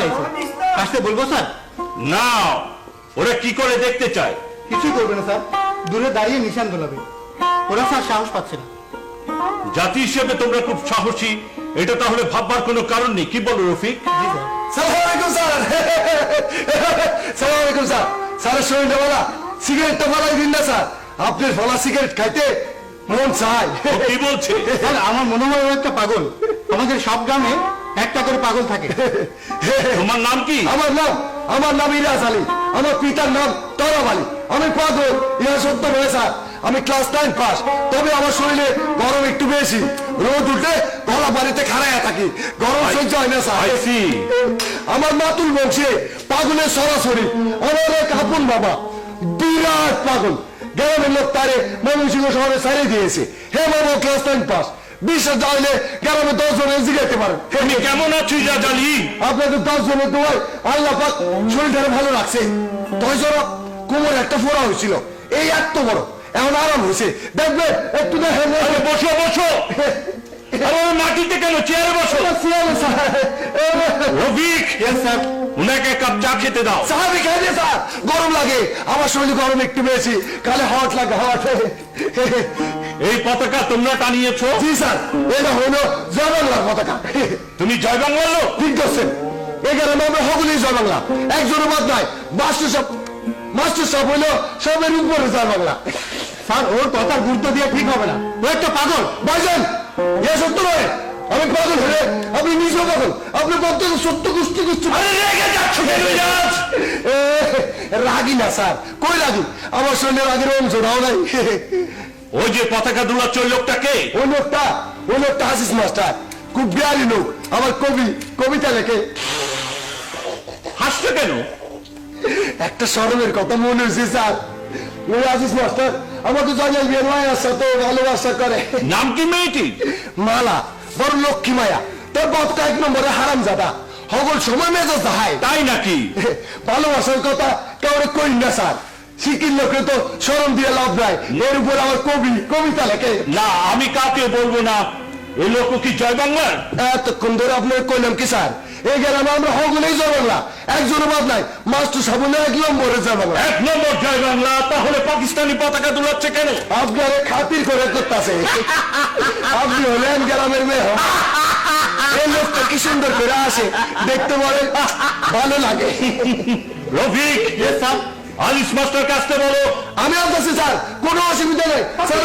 চাইছে, আসতে বলবো স্যার? না, ওরা কি করে দেখতে চায়? কিছুই করবে না স্যার, দূরে দাঁড়িয়ে নিশান দোলাবে। ওরা স্যার সাহস পাচ্ছে না। জাতি হিসেবে তোমরা খুব সাহসী, এটা তাহলে ভাববার কোনো কারণ নেই। কি বলো রফিক? জি স্যার। সালাম আলাইকুম স্যার। সালাম আলাইকুম স্যার। স্যারের শরীরটা বলা, সিগারেটটা বলাই দিন না স্যার, আপনার ফলা সিগারেট খাইতে মন চায়। ও কি বলছে? স্যার আমার মনে হয় ও একটা পাগল। আমাদের সব গ্রামে একটা করে পাগল থাকে। তোমার নাম কি? আমার নাম ইলিয়াস আলী, আমার পিতার নাম তরব আলী। আমি পাগল, ইহা সত্য নয় স্যার। আমি ক্লাস 9 পাস, তবে আমার শরীরে গরম একটু বেশি। রোদ উঠে গলা বাড়িতে খাড়াইয়া থাকি, গরম সহ্য হয় না স্যার। I see. আমার মাতুল বংশে পাগলের সরাসরি আমার এক আপন বাবা বিরাট পাগল। গ্রামের লোক তারে ময়মনসিংহ শহরে ছাড়িয়ে দিয়েছে। হে বাবা ক্লাস 9 পাস, বিশ্বাস যাইলে গ্রামে 10 জন জিগাইতে পারেন। তুমি কেমন আছো ইজাজ আলী? আপনাদের 10 জনের দোয়ায় আল্লাহ পাক শরীরটা ভালো রাখছে। 10 জন কোমর একটা ফোড়া হয়েছিল, এই এত বড়, এখন আরাম হয়েছে। দেখবেন একটু দেখেন। আরে বসো বসো। আরে মাটিতে কেন, চেয়ারে বসো। রফিক, স্যার উনাকে এক কাপ চা খেতে দাও। সাহাবি খাই দে স্যার, গরম লাগে। আমার শরীরে গরম একটু বেশি, কালে হট লাগে হট। এই পতাকা তোমরা টানিয়েছো? জি স্যার, এটা হইল জয় বাংলার পতাকা। তুমি জয় বাংলার লোক? ঠিক করছেন, এই গ্রামে আমরা সকলেই জয় বাংলা, একজনের বাদ নাই। মাস্টার সাহেব হইল সবের উপরে জয় বাংলা। স্যার ওর কথার গুরুত্ব দিয়ে ঠিক হবে না, ও একটা পাগল। ভাইজান, এ সত্য নয়। আমি পাগল হলে আপনি নিজেও পাগল। আপনি বক্তব্য সত্য কুস্তি কুস্তি। আরে রেগে যাচ্ছ কেন ইজাজ? রাগি না স্যার, কই রাগি? আমার শরীরে রাগের অংশ নাও নাই। ওই যে পতাকা দুলাচ্ছ ওই লোকটাকে? ওই লোকটা হাসিস মাস্টার, খুব জ্ঞানী লোক। আমার কবিতা লেখে। হাসছো কেন? একটা শরমের কথা মনে হয়েছে স্যার। ওই আজিজ মাস্টার আমাকে জানাই বিয়ে মায়ের সাথে ভালোবাসা করে। নাম কি মেয়েটির? মালা, বড় লক্ষ্মী মায়া। তোর বদটা 1 নম্বরে হারামজাদা, হগল সময় মেজাজ দাহায়। তাই নাকি? ভালোবাসার কথা কাউরে কই না স্যার, শিখির লোকে তো শরম দিয়ে লাভ নাই। এর উপর আমার কবিতা লেখে। না, আমি কাউকে বলবো না। এই লোক কি জয় বাংলার? এতক্ষণ ধরে আপনার কইলাম কি স্যার, এই গ্রামে আমরা হগলেই জয় বাংলা, একজনের বাদ নাই। মাস্টার সাবনে 1 নম্বরে জয় বাংলা। 1 নম্বর জয় বাংলা, তাহলে পাকিস্তানি পতাকা দুলাচ্ছে কেন? আপনারে খাতির করে করতেছে। আপনি হলেন গ্রামের মেয়ে, এই লোকটা কি সুন্দর করে আসে, দেখতে বলে ভালো লাগে। রফিক, আলিস মাস্টার কাছতে বলো। আমি আসতেছি স্যার, কোনো অসুবিধা নেই স্যার।